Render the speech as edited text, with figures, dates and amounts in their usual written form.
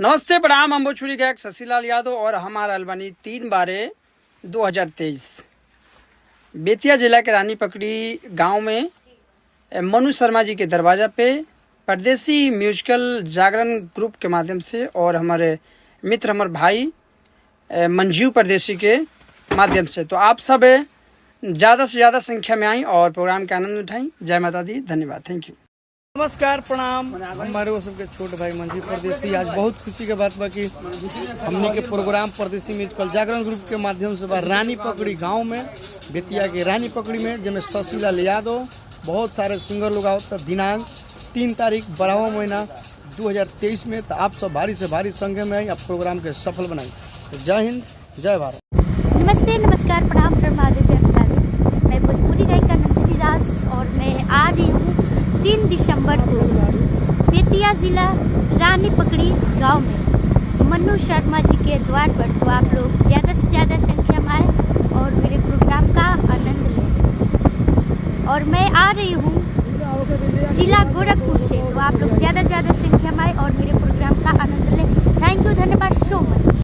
नमस्ते प्रणाम। हम भोजपुरी गायक शशिलाल यादव और हमारा अलबानी 3/12/2023 बेतिया जिला के रानी पकड़ी गांव में मनु शर्मा जी के दरवाजा पे परदेसी म्यूजिकल जागरण ग्रुप के माध्यम से और हमारे मित्र हमारे भाई मंजीव परदेसी के माध्यम से, तो आप सब ज़्यादा से ज़्यादा संख्या में आई और प्रोग्राम का आनंद उठाएं। जय माता दी, धन्यवाद, थैंक यू। नमस्कार प्रणाम। हमारे वो सबके छोटे भाई मंजीव परदेसी, आज बहुत खुशी के बात बा कि हमने के प्रोग्राम परदेसी म्यूजिकल जागरण ग्रुप के माध्यम से बा रानी पकड़ी गांव में, बेतिया के रानी पकड़ी में, जिसमें शशिलाल यादव बहुत सारे सिंगर लोग आओ। तो दिनांक 3 तारीख 12वां महीना 2023 में। तो आप सब भारी से भारी संख्या में आई, आप प्रोग्राम के सफल बनाई। तो जय हिंद, जय भारत। नमस्ते, नमस्कार, प्रणाम, मैं भोजपुरी गायिका नंदिनी दास और मैं आ रही हूँ 3 दिसंबर को बेतिया जिला रानी पकड़ी गांव में मनु शर्मा जी के द्वार पर। तो आप लोग ज़्यादा से ज़्यादा संख्या में आए और मेरे प्रोग्राम का आनंद लें। और मैं आ रही हूँ जिला गोरखपुर से, तो आप लोग